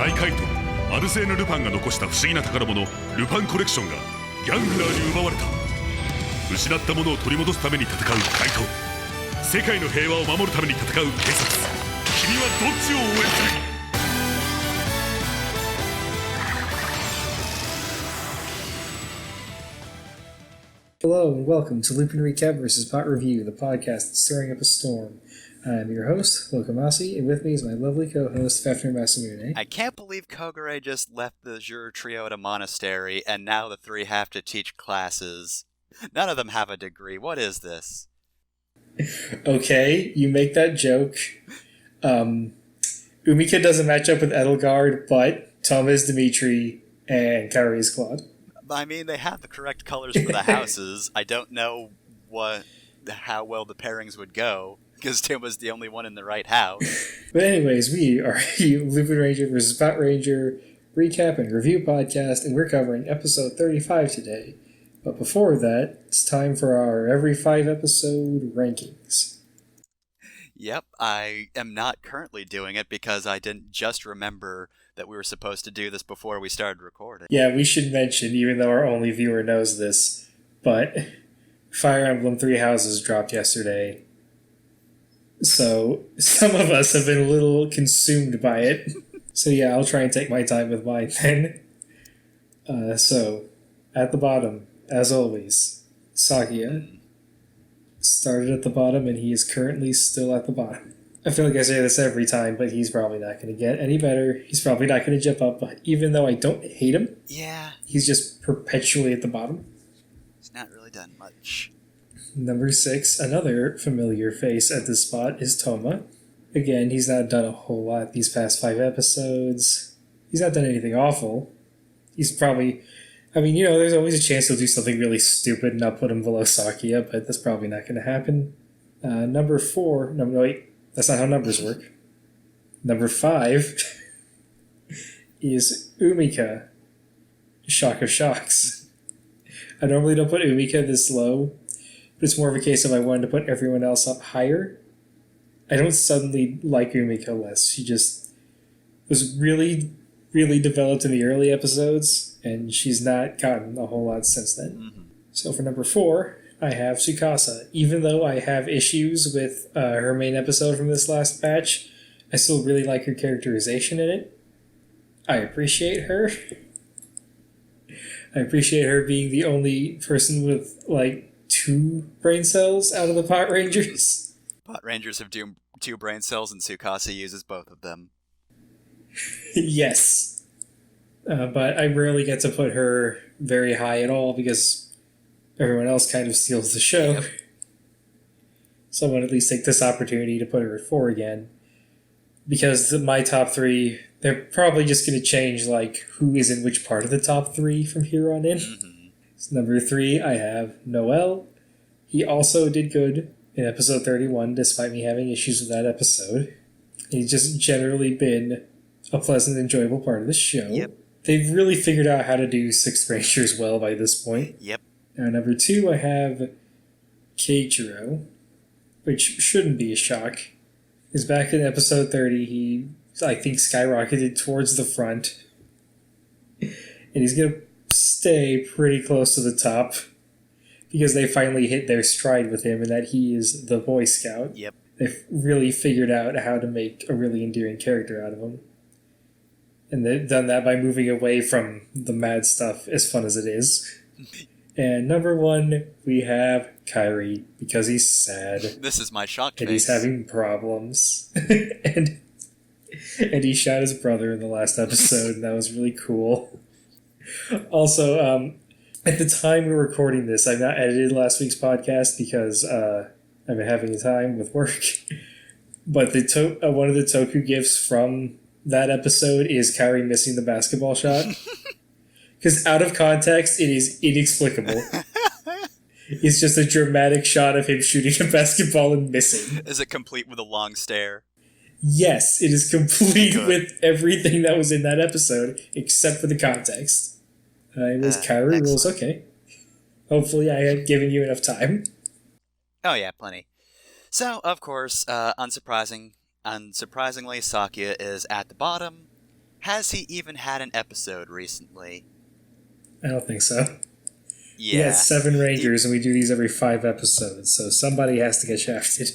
大怪盗アルセーヌ・ルパンが残した不思議な宝物ルパンコレクションがギャングラーに奪われた。失ったものを取り戻すために戦う怪盗、世界の平和を守るために戦う警察、君はどっちを応援する？Hello and welcome to LupinRecap vs. PatReview, the podcast stirring up a storm. I'm your host, Lokomasi, and with me is my lovely co-host, Fafnir Masamune. I can't believe Kogure just left the Juror trio at a monastery, and now the three have to teach classes. None of them have a degree. What is this? Okay, you make that joke. Umika doesn't match up with Edelgard, but Toma is Dimitri, and Kairi is Claude. I mean, they have the correct colors for the houses. I don't know how well the pairings would go, because Tim was the only one in the right house. But anyways, we are Lupin Ranger vs. Pat Ranger recap and review podcast, and we're covering episode 35 today. But before that, it's time for our every 5 episode rankings. Yep, I am not currently doing it because I didn't just remember that we were supposed to do this before we started recording. Yeah, we should mention, even though our only viewer knows this, but Fire Emblem 3 Houses dropped yesterday. So, some of us have been a little consumed by it. So yeah, I'll try and take my time with mine then. So, at the bottom, as always, Sakia started at the bottom and he is currently still at the bottom. I feel like I say this every time, but he's probably not going to get any better. He's probably not going to jump up, but even though I don't hate him, yeah, he's just perpetually at the bottom. He's not really done much. Number 6, another familiar face at this spot is Toma. Again, he's not done a whole lot these past 5 episodes. He's not done anything awful. He's probably... I mean, you know, there's always a chance he'll do something really stupid and not put him below Sakia, but that's probably not going to happen. Number 4... No, wait. That's not how numbers work. Number 5 is Umika. Shock of shocks. I normally don't put Umika this low, but it's more of a case of I wanted to put everyone else up higher. I don't suddenly like Umika less. She just was really, really developed in the early episodes, and she's not gotten a whole lot since then. Mm-hmm. So for number 4... I have Tsukasa. Even though I have issues with her main episode from this last batch, I still really like her characterization in it. I appreciate her. I appreciate her being the only person with, 2 brain cells out of the Pot Rangers. Pot Rangers have 2 brain cells, and Tsukasa uses both of them. Yes. But I rarely get to put her very high at all because everyone else kind of steals the show. Yep. So I want to at least take this opportunity to put her at 4 again. Because my top 3, they're probably just going to change, who is in which part of the top 3 from here on in. Mm-hmm. So number 3, I have Noel. He also did good in episode 31, despite me having issues with that episode. He's just generally been a pleasant, enjoyable part of the show. Yep. They've really figured out how to do Sixth Rangers well by this point. Yep. Now, number 2, I have Keiichiro, which shouldn't be a shock. Because back in episode 30, he, I think, skyrocketed towards the front. And he's going to stay pretty close to the top. Because they finally hit their stride with him, and that he is the Boy Scout. Yep. They've really figured out how to make a really endearing character out of him. And they've done that by moving away from the mad stuff, as fun as it is. And number 1, we have Kairi, because he's sad. This is my shock and face. He's having problems. and he shot his brother in the last episode, and that was really cool. Also, at the time we're recording this, I've not edited last week's podcast because I've been having a time with work. But one of the Toku gifts from that episode is Kairi missing the basketball shot. Because out of context, it is inexplicable. It's just a dramatic shot of him shooting a basketball and missing. Is it complete with a long stare? Yes, it is complete Good. with everything that was in that episode, except for the context. It was Kairi rules, okay. Hopefully I had given you enough time. Oh yeah, plenty. So, of course, unsurprisingly, Sakia is at the bottom. Has he even had an episode recently? I don't think so. Yeah. We had 7 Rangers, and we do these every 5 episodes, so somebody has to get shafted.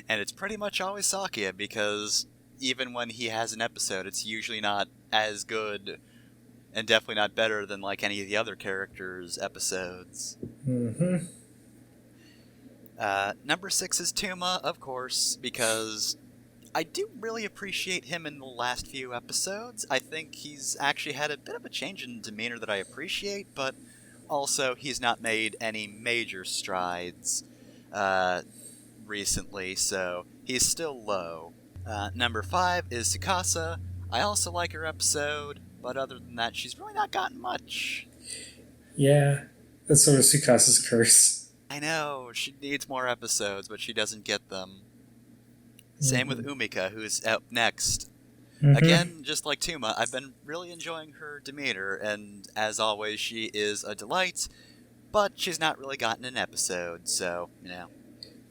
And it's pretty much always Sakia, because even when he has an episode, it's usually not as good, and definitely not better than like any of the other characters' episodes. Mm-hmm. Number 6 is Tuma, of course, because I do really appreciate him in the last few episodes. I think he's actually had a bit of a change in demeanor that I appreciate, but also he's not made any major strides recently, so he's still low. Number 5 is Tsukasa. I also like her episode, but other than that, she's really not gotten much. Yeah, that's sort of Tsukasa's curse. I know, she needs more episodes, but she doesn't get them. Same with Umika, who's up next. Mm-hmm. Again, just like Tuma, I've been really enjoying her demeanor, and as always, she is a delight, but she's not really gotten an episode, so, you know.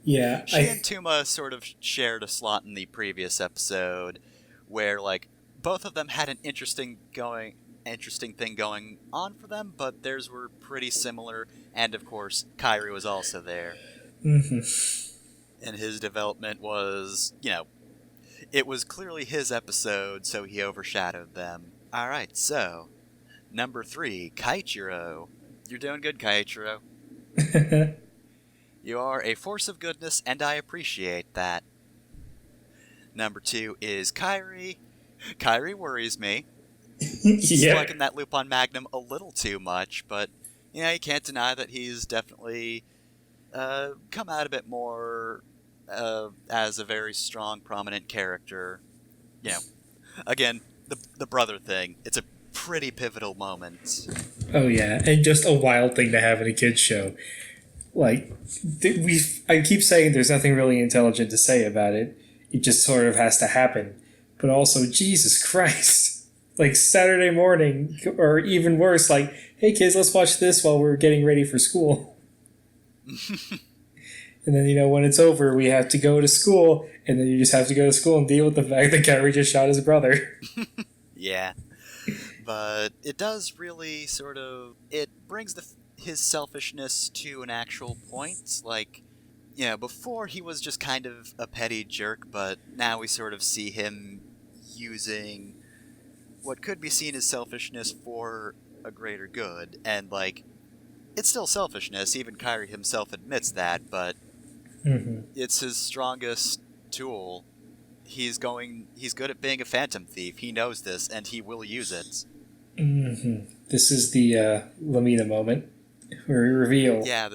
Yeah, She and Tuma sort of shared a slot in the previous episode, where, like, both of them had an interesting thing going on for them, but theirs were pretty similar, and of course, Kairi was also there. Mm-hmm. And his development was, you know, it was clearly his episode, so he overshadowed them. Alright, so, number 3, Kaichiro. You're doing good, Kaichiro. You are a force of goodness, and I appreciate that. Number 2 is Kairi. Kairi worries me. He's Yeah. liking that Lupin Magnum a little too much, but, you know, you can't deny that he's definitely come out a bit more as a very strong, prominent character. You know, again, the brother thing, it's a pretty pivotal moment. Oh yeah, and just a wild thing to have in a kids show. Like, I keep saying there's nothing really intelligent to say about it. It just sort of has to happen. But also, Jesus Christ. Like, Saturday morning, or even worse, like, hey kids, let's watch this while we're getting ready for school. And then, you know, when it's over, we have to go to school, and then you just have to go to school and deal with the fact that Gary just shot his brother. Yeah. But it does really sort of... It brings his selfishness to an actual point. Like, you know, before he was just kind of a petty jerk, but now we sort of see him using what could be seen as selfishness for a greater good. And, like, it's still selfishness. Even Kairi himself admits that, but it's his strongest tool. He's good at being a phantom thief. He knows this, and he will use it. This is the Lamina moment, where we reveal that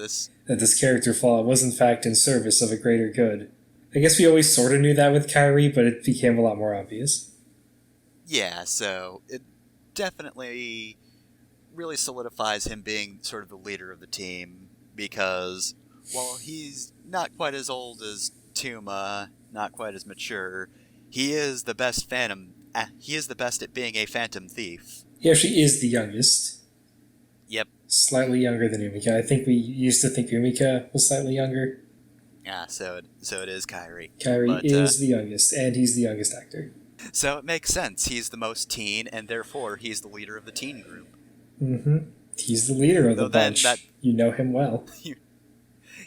this character flaw was in fact in service of a greater good. I guess we always sort of knew that with Kairi, but it became a lot more obvious. Yeah, so it definitely really solidifies him being sort of the leader of the team, because while he's not quite as old as Tuma, not quite as mature, he is the best he is the best at being a phantom thief. He actually is the youngest. Yep. Slightly younger than Umika. I think we used to think Umika was slightly younger. Yeah, so it is Kairi. Kairi is the youngest, and he's the youngest actor. So it makes sense. He's the most teen, and therefore he's the leader of the teen group. He's the leader of the bunch. You know him well.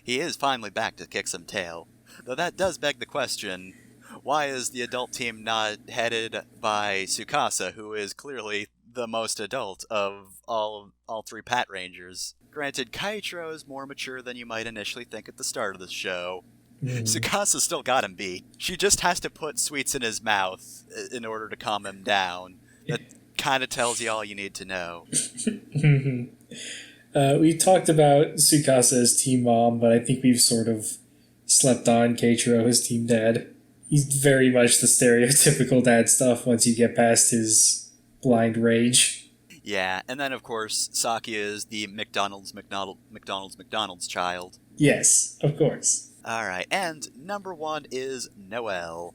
He is finally back to kick some tail. Though that does beg the question, why is the adult team not headed by Tsukasa, who is clearly the most adult of all 3 Pat Rangers? Granted, Kaichiro is more mature than you might initially think at the start of the show. Tsukasa still got him beat. She just has to put sweets in his mouth in order to calm him down. That kind of tells you all you need to know. We talked about Tsukasa as team mom, but I think we've sort of slept on Keiichiro as team dad. He's very much the stereotypical dad stuff once you get past his blind rage. Yeah, and then of course, Saki is the McDonald's child. Yes, of course. Alright, and number 1 is Noel.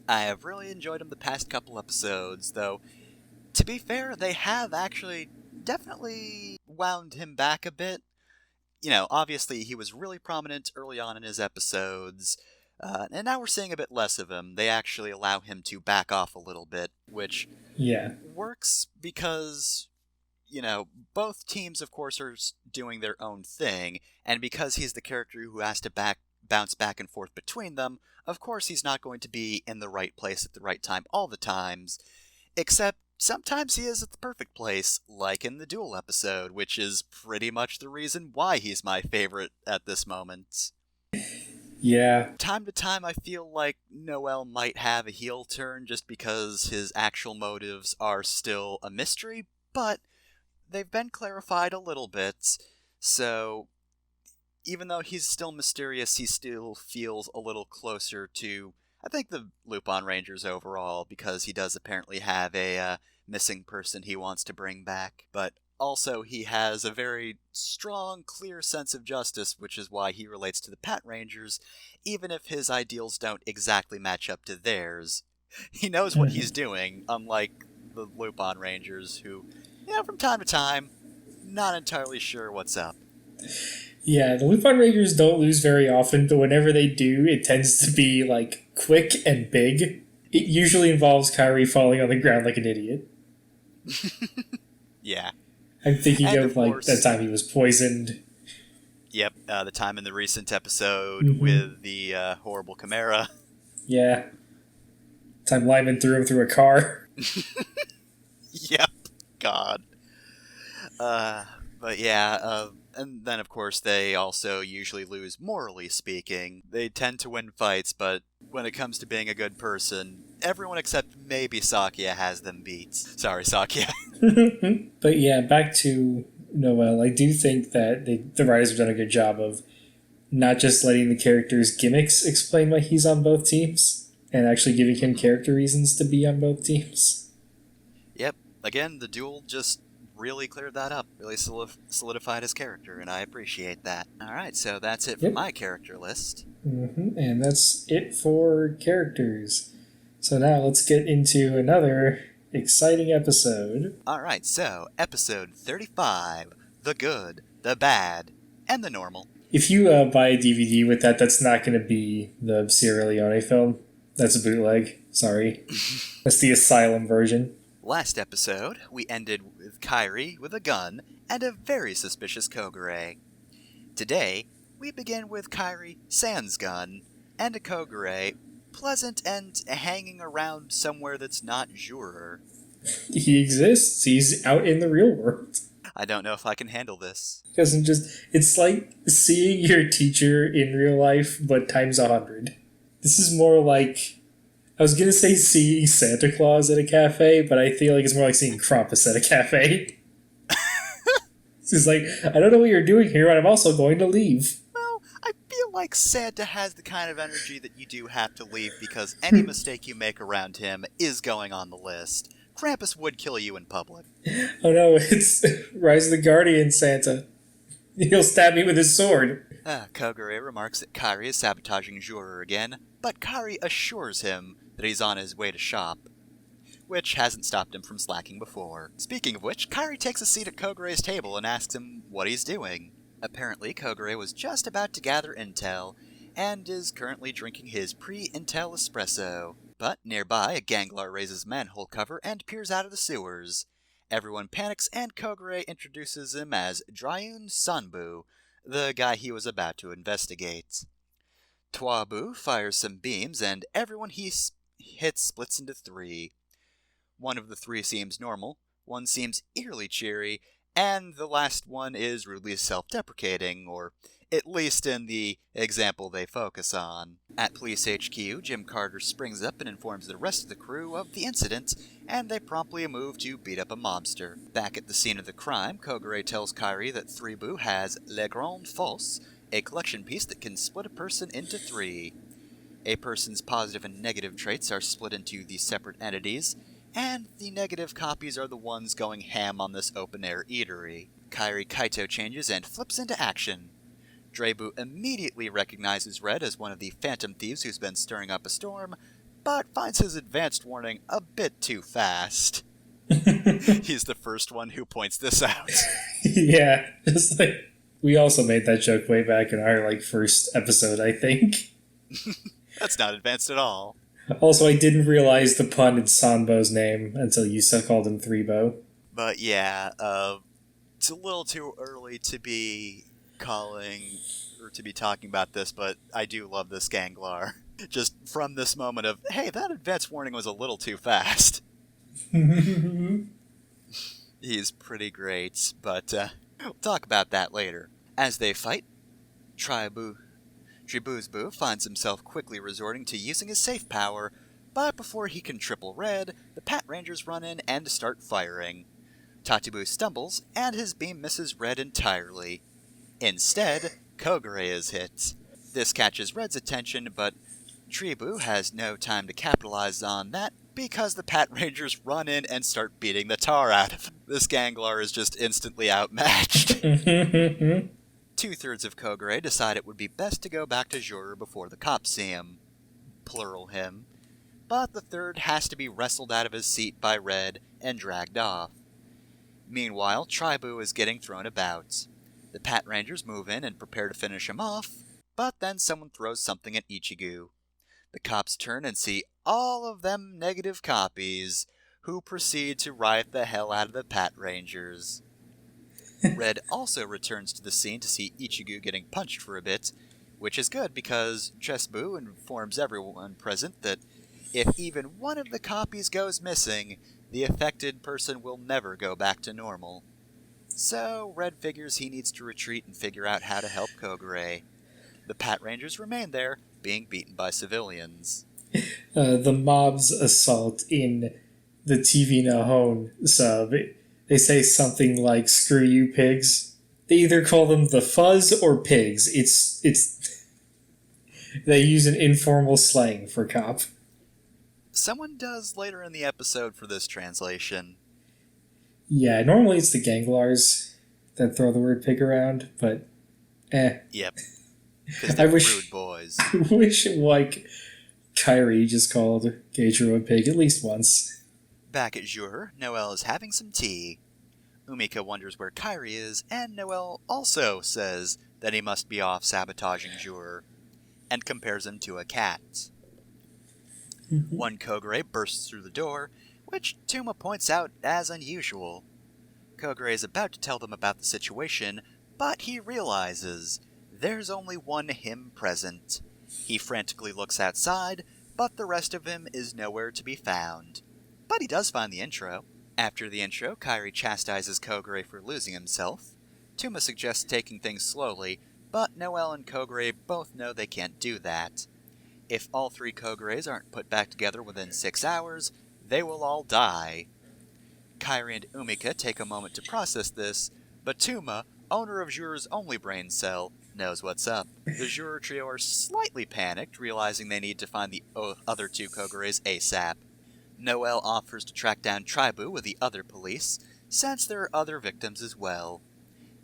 I have really enjoyed him the past couple episodes, though, to be fair, they have actually definitely wound him back a bit. You know, obviously he was really prominent early on in his episodes. And now we're seeing a bit less of him. They actually allow him to back off a little bit, which Yeah. works because, both teams, of course, are doing their own thing, and because he's the character who has to bounce back and forth between them, of course he's not going to be in the right place at the right time all the times, except sometimes he is at the perfect place, like in the Duel episode, which is pretty much the reason why he's my favorite at this moment. Yeah. Time to time, I feel like Noel might have a heel turn just because his actual motives are still a mystery, but they've been clarified a little bit, so even though he's still mysterious, he still feels a little closer to, I think, the Lupin Rangers overall, because he does apparently have a missing person he wants to bring back, but also he has a very strong, clear sense of justice, which is why he relates to the Pat Rangers, even if his ideals don't exactly match up to theirs. He knows what he's doing, unlike the Lupin Rangers, who, from time to time, not entirely sure what's up. Yeah, the Lupin Rangers don't lose very often, but whenever they do, it tends to be, quick and big. It usually involves Kyrie falling on the ground like an idiot. Yeah. I'm thinking of course, that time he was poisoned. Yep, the time in the recent episode with the horrible Chimera. Yeah. Time Lyman threw him through a car. Yep, God. But yeah, and then of course they also usually lose morally speaking. They tend to win fights, but when it comes to being a good person, everyone except maybe Sakya has them beat. Sorry, Sakya. But yeah, back to Noel. I do think that the writers have done a good job of not just letting the character's gimmicks explain why he's on both teams, and actually giving him character reasons to be on both teams. Yep. Again, the Duel just really cleared that up, really solidified his character, and I appreciate that. Alright, so that's it for my character list. And that's it for characters. So now let's get into another exciting episode. Alright, so episode 35, The Good, the Bad, and the Normal. If you buy a DVD with that, that's not going to be the Sierra Leone film. That's a bootleg. Sorry. That's the Asylum version. Last episode, we ended with Kairi with a gun and a very suspicious Kogure. Today, we begin with Kairi sans gun and a Kogure pleasant and hanging around somewhere that's not Juror. He exists. He's out in the real world. I don't know if I can handle this. It's like seeing your teacher in real life, but times 100. This is more like, I was gonna say seeing Santa Claus at a cafe, but I feel like it's more like seeing Krampus at a cafe. It's like, I don't know what you're doing here, and I'm also going to leave. Well, I feel like Santa has the kind of energy that you do have to leave, because any mistake you make around him is going on the list. Krampus would kill you in public. Oh no, it's Rise of the Guardian Santa. He'll stab me with his sword. Kogure remarks that Kairi is sabotaging Juror again, but Kairi assures him that he's on his way to shop, which hasn't stopped him from slacking before. Speaking of which, Kairi takes a seat at Kogure's table and asks him what he's doing. Apparently, Kogure was just about to gather intel, and is currently drinking his pre-intel espresso. But nearby, a Ganglar raises manhole cover and peers out of the sewers. Everyone panics, and Kogure introduces him as Dryun Sanbu, the guy he was about to investigate. Tuabu fires some beams, and everyone he hits splits into three. One of the three seems normal, one seems eerily cheery, and the last one is rudely self-deprecating, or at least in the example they focus on. At Police HQ, Jim Carter springs up and informs the rest of the crew of the incident, and they promptly move to beat up a mobster. Back at the scene of the crime, Kogure tells Kairi that Threebu has Le Grand Fosse, a collection piece that can split a person into three. A person's positive and negative traits are split into these separate entities, and the negative copies are the ones going ham on this open-air eatery. Kairi Kaito changes and flips into action. Drebu immediately recognizes Red as one of the phantom thieves who's been stirring up a storm, but finds his advanced warning a bit too fast. He's the first one who points this out. Yeah, just like, we also made that joke way back in our first episode, I think. That's not advanced at all. Also, I didn't realize the pun in Sanbo's name until you called him Threebo. But yeah, it's a little too early to be calling or to be talking about this, but I do love this Ganglar. Just from this moment of, hey, that advance warning was a little too fast. He's pretty great, but we'll talk about that later. As they fight, Tribuzbu finds himself quickly resorting to using his safe power, but before he can triple red, the Pat Rangers run in and start firing. Tatibu stumbles, and his beam misses Red entirely. Instead, Kogure is hit. This catches Red's attention, but Tribu has no time to capitalize on that because the Pat Rangers run in and start beating the tar out of him. This Ganglar is just instantly outmatched. 2/3 of Kogure decide it would be best to go back to Juru before the cops see him. Plural him. But the third has to be wrestled out of his seat by Red and dragged off. Meanwhile, Tribu is getting thrown about. The Pat Rangers move in and prepare to finish him off, but then someone throws something at Ichigo. The cops turn and see all of them negative copies, who proceed to riot the hell out of the Pat Rangers. Red also returns to the scene to see Ichigo getting punched for a bit, which is good because Tresbu informs everyone present that if even one of the copies goes missing, the affected person will never go back to normal. So Red figures he needs to retreat and figure out how to help Kogure. The Pat Rangers remain there, being beaten by civilians. The mob's assault in the TV Nahon sub, they say something like, screw you pigs. They either call them the fuzz or pigs. It's they use an informal slang for cop. Someone does later in the episode for this translation. Yeah, normally it's the Ganglars that throw the word pig around, but Yep. Because they're rude boys. I wish like Kyrie just called Geijo a pig at least once. Back at Jure, Noelle is having some tea. Umika wonders where Kyrie is, and Noelle also says that he must be off sabotaging Jure, and compares him to a cat. One Kogure bursts through the door, which Tuma points out as unusual. Kogure is about to tell them about the situation, but he realizes there's only one him present. He frantically looks outside, but the rest of him is nowhere to be found. But he does find the intro. After the intro, Kyrie chastises Kogure for losing himself. Tuma suggests taking things slowly, but Noelle and Kogure both know they can't do that. If all 3 Kogures aren't put back together within 6 hours, they will all die. Kyrie and Umika take a moment to process this, but Tuma, owner of Jure's only brain cell, knows what's up. The Jure trio are slightly panicked, realizing they need to find the other 2 Kogures ASAP. Noelle offers to track down Tribu with the other police, since there are other victims as well.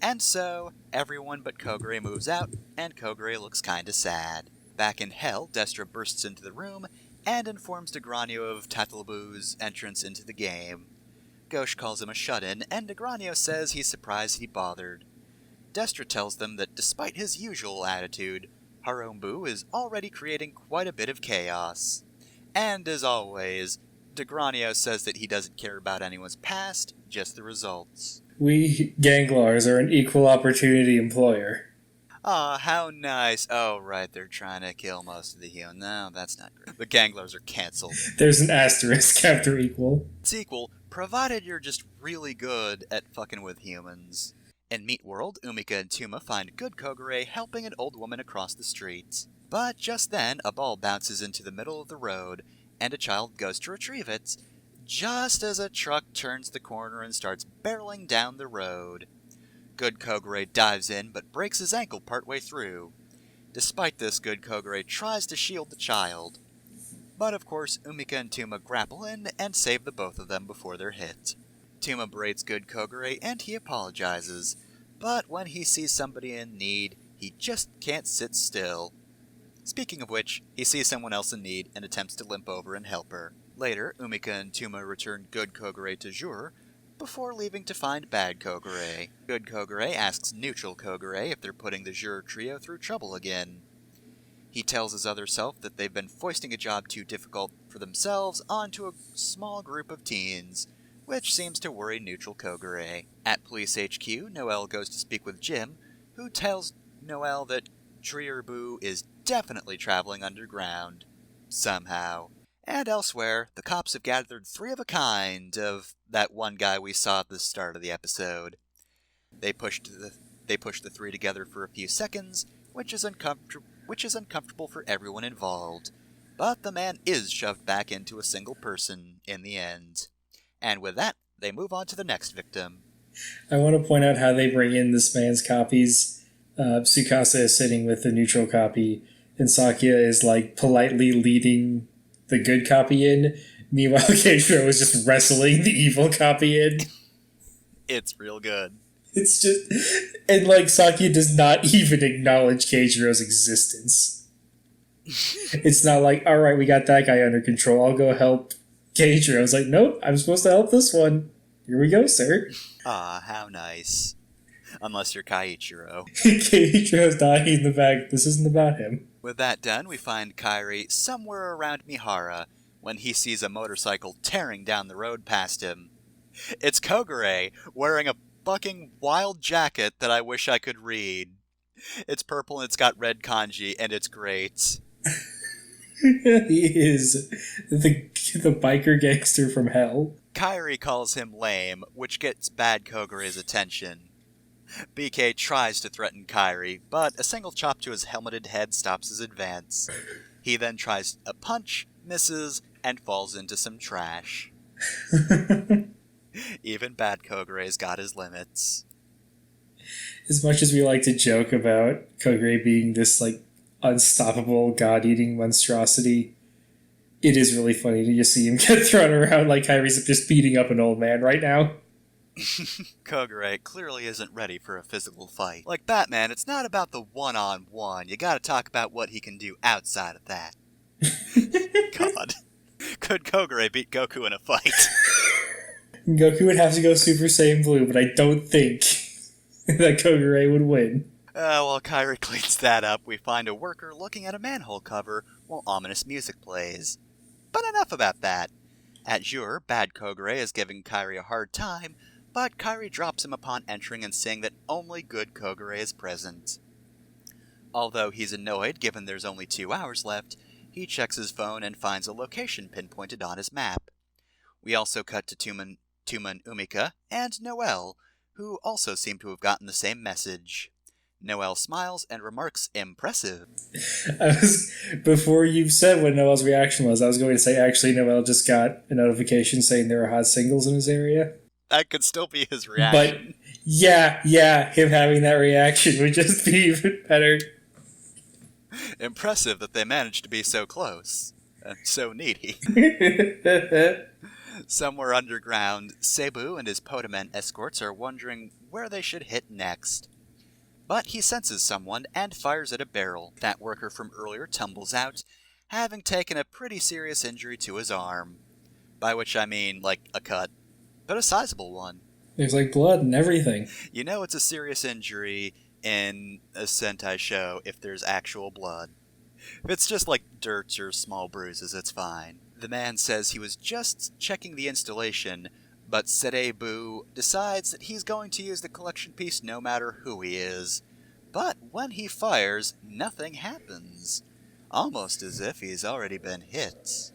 And so, everyone but Kogure moves out, and Kogure looks kinda sad. Back in Hell, Destra bursts into the room and informs Degranio of Tatalbu's entrance into the game. Ghosh calls him a shut-in, and Degranio says he's surprised he bothered. Destra tells them that despite his usual attitude, Harombu is already creating quite a bit of chaos. And as always, Degranio says that he doesn't care about anyone's past, just the results. We Ganglars are an equal opportunity employer. Aw, how nice. Oh, right, they're trying to kill most of the humans. No, that's not great. The Ganglars are cancelled. There's an asterisk after equal. It's equal, provided you're just really good at fucking with humans. In Meat World, Umika and Tuma find good Kogure helping an old woman across the street. But just then, a ball bounces into the middle of the road, and a child goes to retrieve it, just as a truck turns the corner and starts barreling down the road. Good Kogure dives in, but breaks his ankle partway through. Despite this, Good Kogure tries to shield the child. But of course, Umika and Tuma grapple in and save the both of them before they're hit. Tuma berates Good Kogure and he apologizes, but when he sees somebody in need, he just can't sit still. Speaking of which, he sees someone else in need and attempts to limp over and help her. Later, Umika and Tuma return Good Kogure to Jure, before leaving to find Bad Kogure. Good Kogure asks Neutral Kogure if they're putting the Jure trio through trouble again. He tells his other self that they've been foisting a job too difficult for themselves onto a small group of teens, which seems to worry neutral Kogure. At Police HQ, Noel goes to speak with Jim, who tells Noel that Trier-Bu is definitely traveling underground. Somehow. And elsewhere, the cops have gathered 3 of a kind of that one guy we saw at the start of the episode. They push the 3 together for a few seconds, which is uncomfortable for everyone involved. But the man is shoved back into a single person in the end. And with that, they move on to the next victim. I want to point out how they bring in this man's copies. Tsukasa is sitting with the neutral copy, and Sakya is like politely leading the good copy in. Meanwhile, Keijiro is just wrestling the evil copy in. It's real good. It's just... And, like, Sakya does not even acknowledge Keijiro's existence. It's not like, alright, we got that guy under control, I'll go help Keijiro. It's like, nope, I'm supposed to help this one. Here we go, sir. Ah, how nice. Unless you're Keiichiro. Keijiro's dying in the back. This isn't about him. With that done, we find Kairi somewhere around Mihara when he sees a motorcycle tearing down the road past him. It's Kogure, wearing a fucking wild jacket that I wish I could read. It's purple and it's got red kanji, and it's great. He is the biker gangster from hell. Kairi calls him lame, which gets bad Kogure's attention. BK tries to threaten Kairi, but a single chop to his helmeted head stops his advance. He then tries a punch, misses, and falls into some trash. Even bad Kogure's got his limits. As much as we like to joke about Kogure being this, like, unstoppable god-eating monstrosity, it is really funny to just see him get thrown around like Kairi's just beating up an old man right now. Kogure clearly isn't ready for a physical fight. Like Batman, it's not about the one-on-one. You gotta talk about what he can do outside of that. God. Could Kogure beat Goku in a fight? Goku would have to go Super Saiyan Blue, but I don't think that Kogure would win. While Kairi cleans that up, we find a worker looking at a manhole cover while ominous music plays. But enough about that. At Jure, bad Kogure is giving Kairi a hard time, but Kairi drops him upon entering and saying that only good Kogure is present. Although he's annoyed given there's only 2 hours left, he checks his phone and finds a location pinpointed on his map. We also cut to Tuma and Umika and Noel, who also seem to have gotten the same message. Noel smiles and remarks, "Impressive." Before you said what Noel's reaction was, I was going to say actually Noel just got a notification saying there are hot singles in his area. That could still be his reaction. But yeah, him having that reaction would just be even better. Impressive that they managed to be so close. And so needy. Somewhere underground, Cebu and his Potamen escorts are wondering where they should hit next. But he senses someone and fires at a barrel. That worker from earlier tumbles out, having taken a pretty serious injury to his arm. By which I mean, like, a cut. But a sizable one. There's, like, blood and everything. You know it's a serious injury in a Sentai show if there's actual blood. If it's just, like, dirt or small bruises, it's fine. The man says he was just checking the installation, but Cebu decides that he's going to use the collection piece no matter who he is. But when he fires, nothing happens. Almost as if he's already been hit.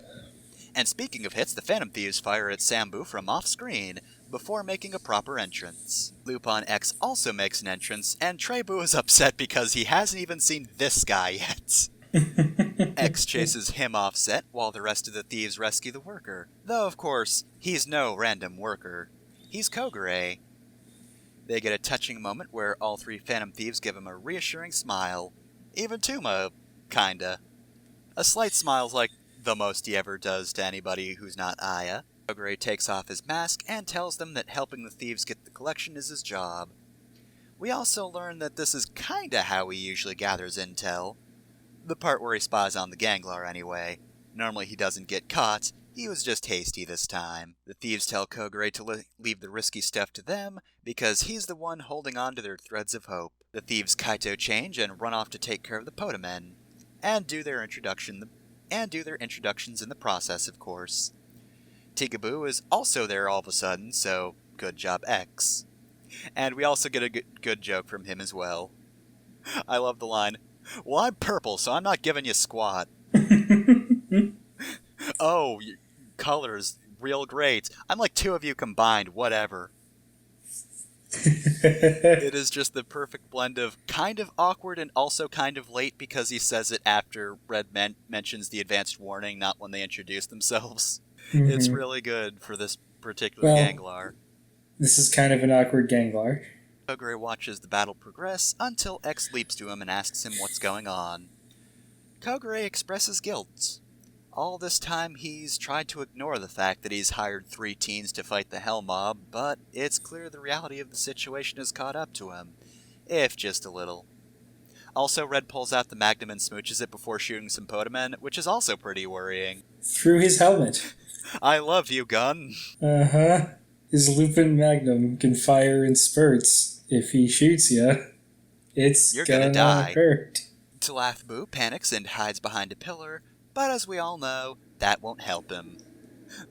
And speaking of hits, the Phantom Thieves fire at Sambu from off-screen before making a proper entrance. Lupin X also makes an entrance, and Trebu is upset because he hasn't even seen this guy yet. X chases him offset while the rest of the thieves rescue the worker. Though, of course, he's no random worker. He's Kogure. They get a touching moment where all 3 Phantom Thieves give him a reassuring smile. Even Tuma, kinda. A slight smile's like the most he ever does to anybody who's not Aya. Kogure takes off his mask and tells them that helping the thieves get the collection is his job. We also learn that this is kinda how he usually gathers intel. The part where he spies on the Ganglar, anyway. Normally he doesn't get caught, he was just hasty this time. The thieves tell Kogure to leave the risky stuff to them, because he's the one holding on to their threads of hope. The thieves Kaito change and run off to take care of the Potamen. and do their introductions in the process, of course. Tikaboo is also there all of a sudden, so good job, X. And we also get a good joke from him as well. I love the line, "Well, I'm purple, so I'm not giving you squat." "Oh, your color's real great. I'm like two of you combined, whatever." It is just the perfect blend of kind of awkward and also kind of late because he says it after Red mentions the advanced warning, not when they introduce themselves. It's really good for this particular Ganglar. This is kind of an awkward Ganglar. Kogure watches the battle progress until X leaps to him and asks him what's going on. Kogure expresses guilt. All this time he's tried to ignore the fact that he's hired 3 teens to fight the Hell Mob, but it's clear the reality of the situation has caught up to him, if just a little. Also, Red pulls out the Magnum and smooches it before shooting some Potamen, which is also pretty worrying. Through his helmet. I love you, gun. Uh-huh. His Lupin Magnum can fire in spurts. If he shoots you, you're gonna die. Hurt. Tlathboo panics and hides behind a pillar, but as we all know, that won't help him.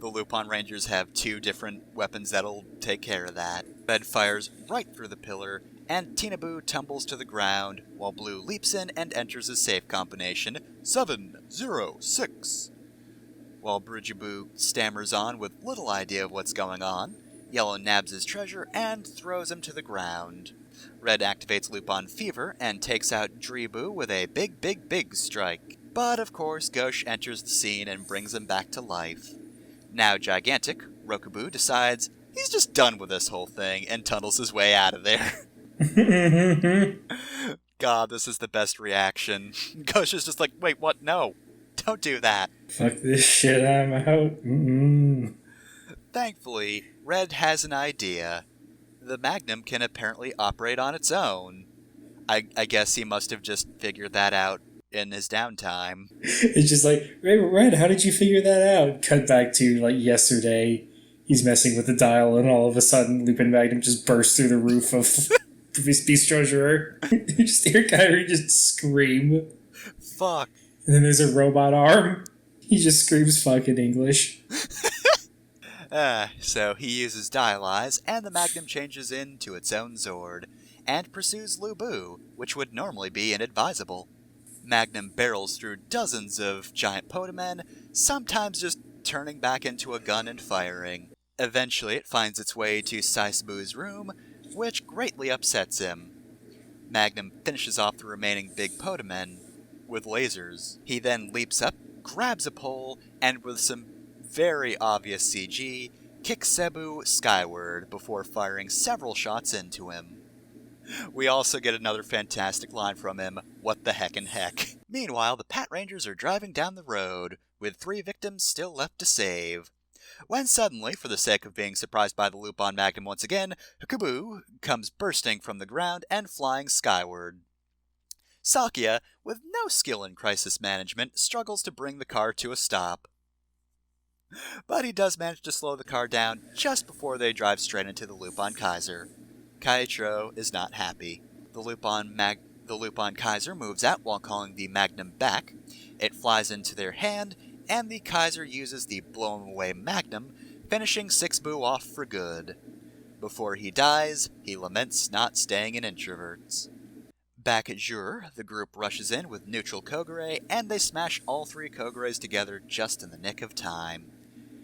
The Lupin Rangers have 2 different weapons that'll take care of that. Red fires right through the pillar, and Tinaboo tumbles to the ground, while Blue leaps in and enters his safe combination, 706. While Brujaboo stammers on with little idea of what's going on, Yellow nabs his treasure and throws him to the ground. Red activates Lupin Fever and takes out Dreeboo with a big strike. But of course, Gauche enters the scene and brings him back to life. Now gigantic, Rokubu decides he's just done with this whole thing and tunnels his way out of there. God, this is the best reaction. Gauche is just like, wait, what? No, don't do that. Fuck this shit, I'm out. Mm-mm. Thankfully, Red has an idea. The Magnum can apparently operate on its own. I guess he must have just figured that out in his downtime. It's just like, Red, how did you figure that out? Cut back to, like, yesterday. He's messing with the dial, and all of a sudden, Lupin Magnum just bursts through the roof of his Beast Treasurer. You just hear Kyrie just scream. Fuck. And then there's a robot arm. He just screams fuck in English. So he uses Dial Eyes, and the Magnum changes into its own Zord, and pursues Lubu, which would normally be inadvisable. Magnum barrels through dozens of giant Potamen, sometimes just turning back into a gun and firing. Eventually it finds its way to Saisubu's room, which greatly upsets him. Magnum finishes off the remaining big Potamen with lasers. He then leaps up, grabs a pole, and with some very obvious CG, kicks Cebu skyward before firing several shots into him. We also get another fantastic line from him, "What the heckin' heck." Meanwhile, the Pat Rangers are driving down the road, with 3 victims still left to save. When suddenly, for the sake of being surprised by the Lupin Magnum once again, Hukubu comes bursting from the ground and flying skyward. Sakia, with no skill in crisis management, struggles to bring the car to a stop. But he does manage to slow the car down just before they drive straight into the Lupin Kaiser. Kaitro is not happy. The Lupin Kaiser moves out while calling the Magnum back. It flies into their hand, and the Kaiser uses the blow 'em away Magnum, finishing Sixboo off for good. Before he dies, he laments not staying in Introverts. Back at Jure, the group rushes in with neutral Kogure, and they smash all 3 Kogures together just in the nick of time.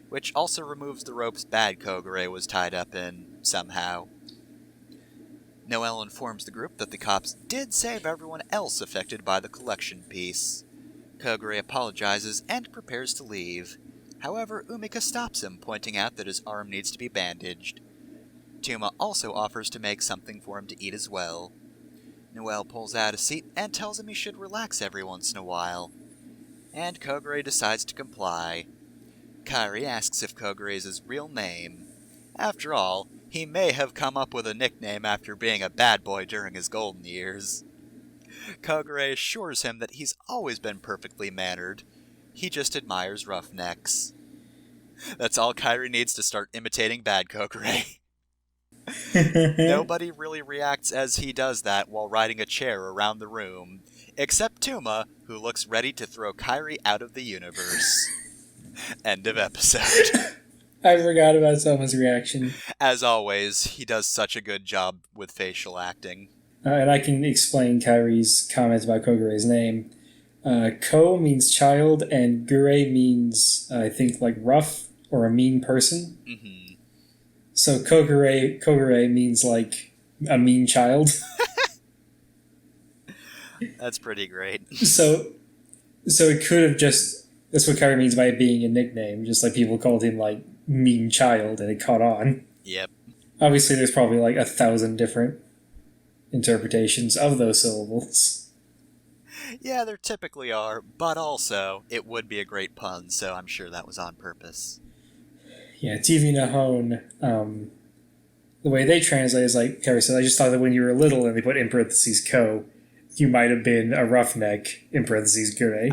Which also removes the ropes bad Kogure was tied up in, somehow. Noelle informs the group that the cops did save everyone else affected by the collection piece. Kogure apologizes and prepares to leave. However, Umika stops him, pointing out that his arm needs to be bandaged. Tuma also offers to make something for him to eat as well. Noelle pulls out a seat and tells him he should relax every once in a while. And Kogure decides to comply. Kairi asks if Kogure is his real name. After all, he may have come up with a nickname after being a bad boy during his golden years. Kogure assures him that he's always been perfectly mannered. He just admires roughnecks. That's all Kairi needs to start imitating bad Kogure. Nobody really reacts as he does that while riding a chair around the room. Except Tuma, who looks ready to throw Kairi out of the universe. End of episode. I forgot about Selma's reaction. As always, he does such a good job with facial acting. And I can explain Kairi's comments about Kogure's name. Ko means child, and Gure means, I think, like rough or a mean person. Mm-hmm. So Kogure means like a mean child. That's pretty great. So it could have just... That's what Kairi means by it being a nickname. Just like people called him like mean child, and it caught on. Yep. Obviously, there's probably like 1,000 different interpretations of those syllables. Yeah, there typically are, but also, it would be a great pun, so I'm sure that was on purpose. Yeah, TV Nahon, the way they translate is like Kairi said, I just thought that when you were little and they put in parentheses Ko, you might have been a roughneck in parentheses Gure.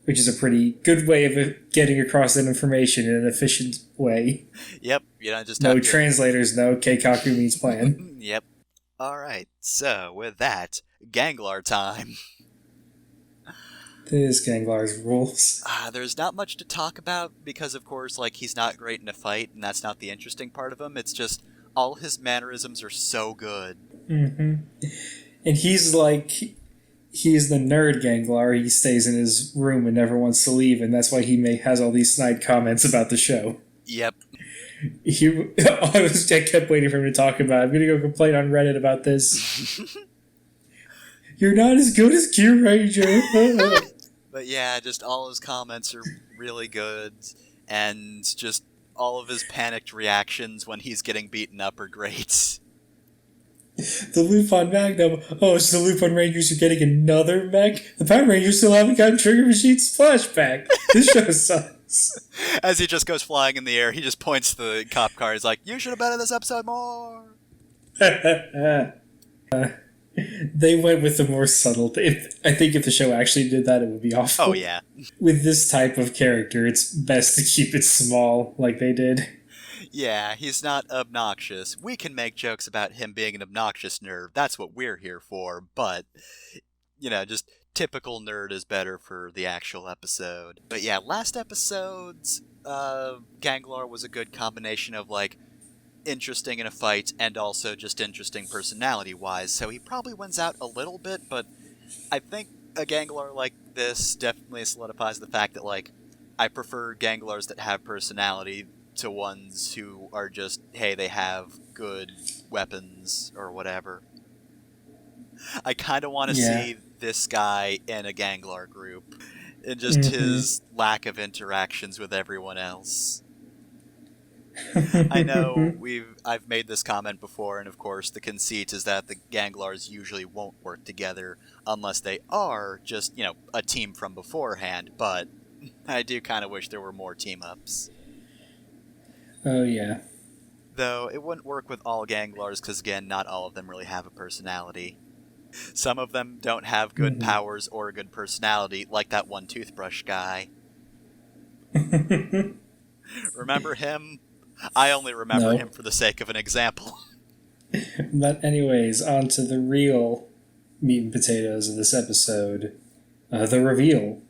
Which is a pretty good way of getting across that information in an efficient way. Yep, you don't just no have to... translators know Keikaku means plan. Yep. Alright, so with that, Ganglar time. This Ganglar's rules. There's not much to talk about because, of course, like, he's not great in a fight, and that's not the interesting part of him. It's just all his mannerisms are so good. Mm-hmm. And he's like... He's the nerd Ganglar. He stays in his room and never wants to leave, and that's why he has all these snide comments about the show. Yep. I kept waiting for him to talk about it. I'm going to go complain on Reddit about this. You're not as good as Gear Ranger. But yeah, just all his comments are really good, and just all of his panicked reactions when he's getting beaten up are great. The Lupin Magnum. Oh, so the Lupin Rangers are getting another mech? The Power Rangers still haven't gotten Trigger Machine's flashback. This show sucks. As he just goes flying in the air, he just points to the cop car. He's like, you should have been in this episode more. They went with the more subtle thing. I think if the show actually did that, it would be awful. Oh, yeah. With this type of character, it's best to keep it small like they did. Yeah, he's not obnoxious. We can make jokes about him being an obnoxious nerd. That's what we're here for. But, just typical nerd is better for the actual episode. But yeah, last episode's Ganglar was a good combination of, like, interesting in a fight and also just interesting personality-wise. So he probably wins out a little bit, but I think a Ganglar like this definitely solidifies the fact that, like, I prefer Ganglars that have personality to ones who are just, hey, they have good weapons or whatever. I kind of want to see this guy in a Ganglar group and just his lack of interactions with everyone else. I know I've made this comment before, and of course the conceit is that the Ganglars usually won't work together unless they are just, a team from beforehand, but I do kind of wish there were more team-ups. Oh, yeah. Though, it wouldn't work with all Ganglars, because again, not all of them really have a personality. Some of them don't have good powers or a good personality, like that one toothbrush guy. Remember him? I only remember him for the sake of an example. But anyways, on to the real meat and potatoes of this episode. The reveal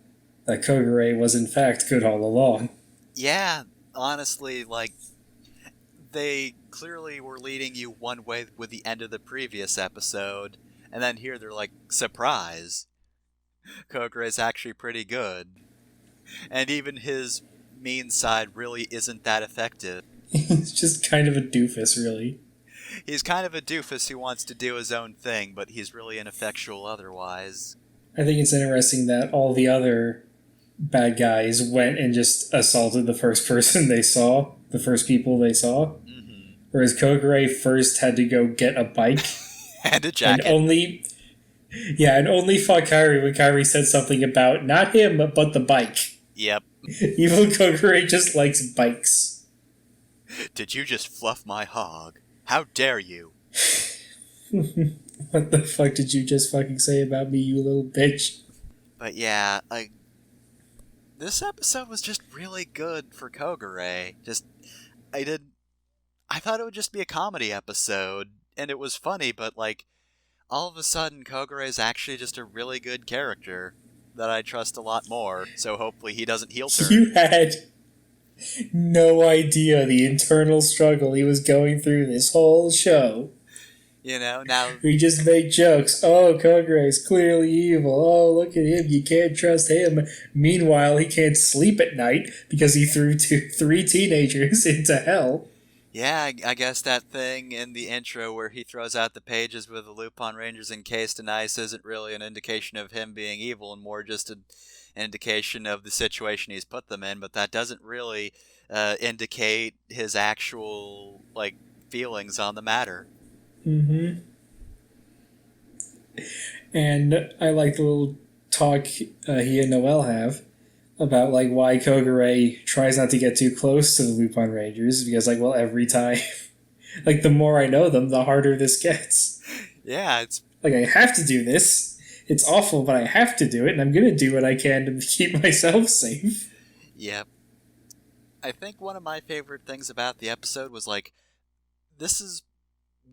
that Kogure was in fact good all along. Yeah, honestly, like, they clearly were leading you one way with the end of the previous episode, and then here they're like, surprise! Kogure's actually pretty good. And even his mean side really isn't that effective. He's just kind of a doofus, really. He's kind of a doofus who wants to do his own thing, but he's really ineffectual otherwise. I think it's interesting that all the other bad guys went and just assaulted the first person they saw, the first people they saw. Mm-hmm. Whereas Kogure first had to go get a bike. And a jacket. And only fought Kairi when Kairi said something about not him, but the bike. Yep. Evil Kogure just likes bikes. Did you just fluff my hog? How dare you? What the fuck did you just fucking say about me, you little bitch? But yeah, this episode was just really good for Kogure. I thought it would just be a comedy episode, and it was funny, but, like, all of a sudden Kogure is actually just a really good character that I trust a lot more, so hopefully he doesn't heel turn. You had no idea the internal struggle he was going through this whole show. You know, now... We just make jokes. Oh, Kogure is clearly evil. Oh, look at him. You can't trust him. Meanwhile, he can't sleep at night because he threw three teenagers into hell. Yeah, I guess that thing in the intro where he throws out the pages with the Lupin Rangers encased in ice isn't really an indication of him being evil and more just an indication of the situation he's put them in, but that doesn't really indicate his actual, like, feelings on the matter. Mm-hmm. And I like the little talk he and Noelle have about like why Kogure tries not to get too close to the Lupin Rangers, because like, well, every time like the more I know them, the harder this gets. Yeah, it's like, I have to do this. It's awful, but I have to do it, and I'm gonna do what I can to keep myself safe. Yep. I think one of my favorite things about the episode was like, this is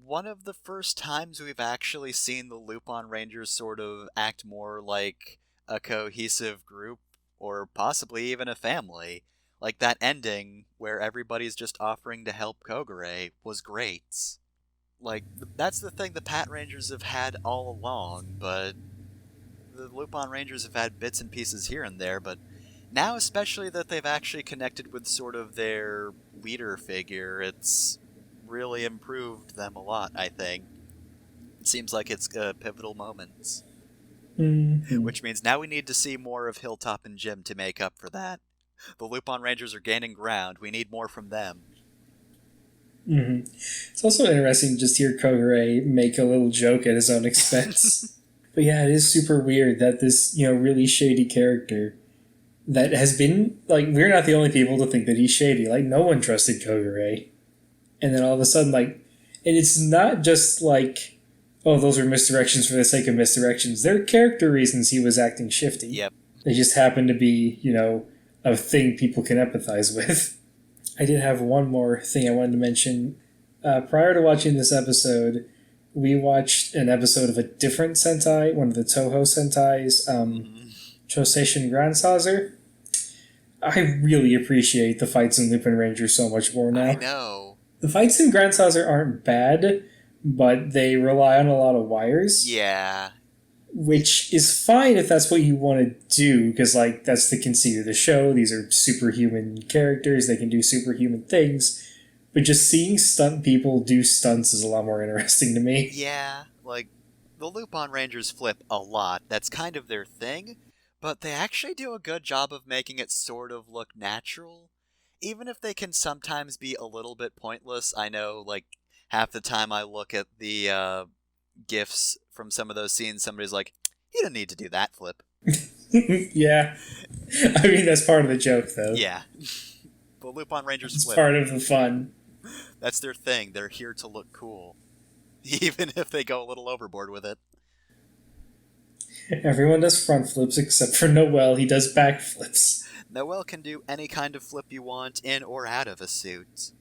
one of the first times we've actually seen the Lupin Rangers sort of act more like a cohesive group, or possibly even a family. Like, that ending where everybody's just offering to help Kogure was great. Like, that's the thing the Pat Rangers have had all along, but the Lupin Rangers have had bits and pieces here and there, but now especially that they've actually connected with sort of their leader figure, it's really improved them a lot, I think. It seems like it's a pivotal moment. Mm-hmm. Which means now we need to see more of Hilltop and Jim to make up for that. The Lupin Rangers are gaining ground. We need more from them. Mm-hmm. It's also interesting to just hear Kogure make a little joke at his own expense. But yeah, it is super weird that this, really shady character that has been, like, we're not the only people to think that he's shady. Like, no one trusted Kogure. And then all of a sudden, like, and it's not just like, oh, those are misdirections for the sake of misdirections. They're character reasons he was acting shifty. Yep. They just happen to be, a thing people can empathize with. I did have one more thing I wanted to mention. Prior to watching this episode, we watched an episode of a different Sentai, one of the Toho Sentais, Choseishin Grandsazer. I really appreciate the fights in Lupin Ranger so much more now. I know. The fights in Grandsazer aren't bad, but they rely on a lot of wires. Yeah. Which is fine if that's what you want to do, because, like, that's the conceit of the show. These are superhuman characters. They can do superhuman things. But just seeing stunt people do stunts is a lot more interesting to me. Yeah, like, the Lupin Rangers flip a lot. That's kind of their thing. But they actually do a good job of making it sort of look natural. Even if they can sometimes be a little bit pointless. I know, like, half the time I look at the GIFs from some of those scenes, somebody's like, you don't need to do that flip. Yeah. I mean, that's part of the joke, though. Yeah. The Lupin Rangers It's flip. part of the fun. That's their thing. They're here to look cool. Even if they go a little overboard with it. Everyone does front flips except for Noelle. He does back flips. Noelle can do any kind of flip you want in or out of a suit.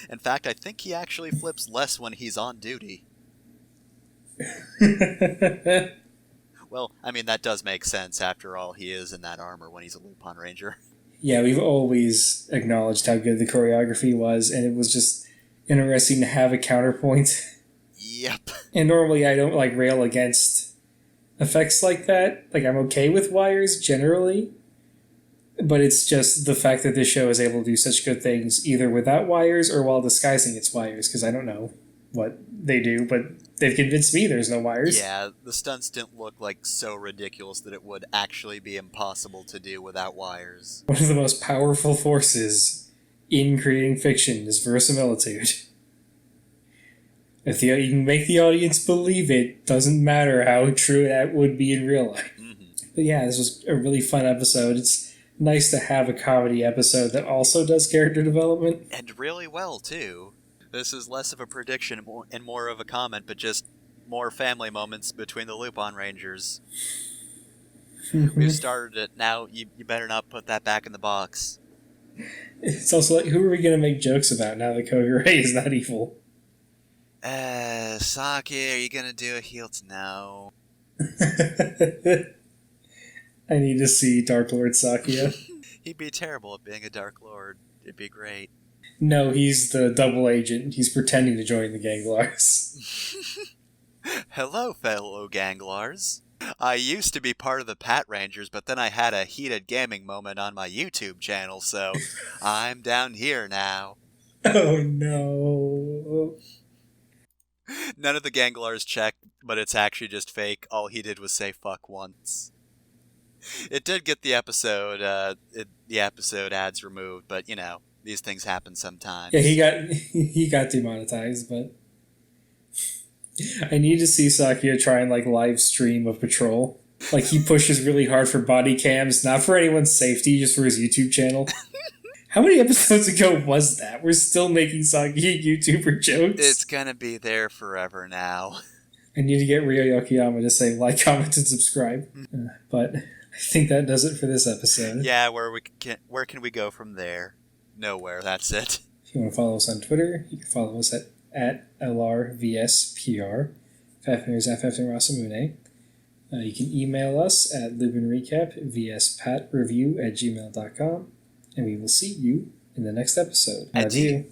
In fact, I think he actually flips less when he's on duty. Well, I mean, that does make sense. After all, he is in that armor when he's a Lupin Ranger. Yeah, we've always acknowledged how good the choreography was, and it was just interesting to have a counterpoint. Yep. And normally I don't, like, rail against effects like that. Like, I'm okay with wires, generally. But it's just the fact that this show is able to do such good things, either without wires or while disguising its wires, because I don't know what they do, but they've convinced me there's no wires. Yeah, the stunts didn't look like so ridiculous that it would actually be impossible to do without wires. One of the most powerful forces in creating fiction is verisimilitude. If you can make the audience believe it, doesn't matter how true that would be in real life. Mm-hmm. But yeah, this was a really fun episode. It's nice to have a comedy episode that also does character development. And really well, too. This is less of a prediction and more of a comment, but just more family moments between the Lupin Rangers. We've started it. Now you better not put that back in the box. It's also like, who are we going to make jokes about now that Kogure is not evil? Saki, are you gonna do a heel? No. I need to see Dark Lord Sakia. He'd be terrible at being a Dark Lord. It'd be great. No, he's the double agent. He's pretending to join the Ganglars. Hello, fellow Ganglars. I used to be part of the Pat Rangers, but then I had a heated gaming moment on my YouTube channel, so I'm down here now. Oh no. None of the Ganglars checked, but it's actually just fake. All he did was say fuck once. It did get the episode ads removed, but you know, these things happen sometimes. Yeah, he got demonetized, but I need to see Sakia try and like live stream a patrol. Like he pushes really hard for body cams, not for anyone's safety, just for his YouTube channel. How many episodes ago was that? We're still making Sakia YouTuber jokes. It's gonna be there forever now. I need to get Ryo Yokoyama to say like, comment, and subscribe. But I think that does it for this episode. Yeah, where can we go from there? Nowhere. That's it. If you want to follow us on Twitter, you can follow us at LRVSPR. Fafnir's FF and Rasamune. You can email us at LupinRecap vs.PatReview@gmail.com. And we will see you in the next episode. Adieu. Adieu.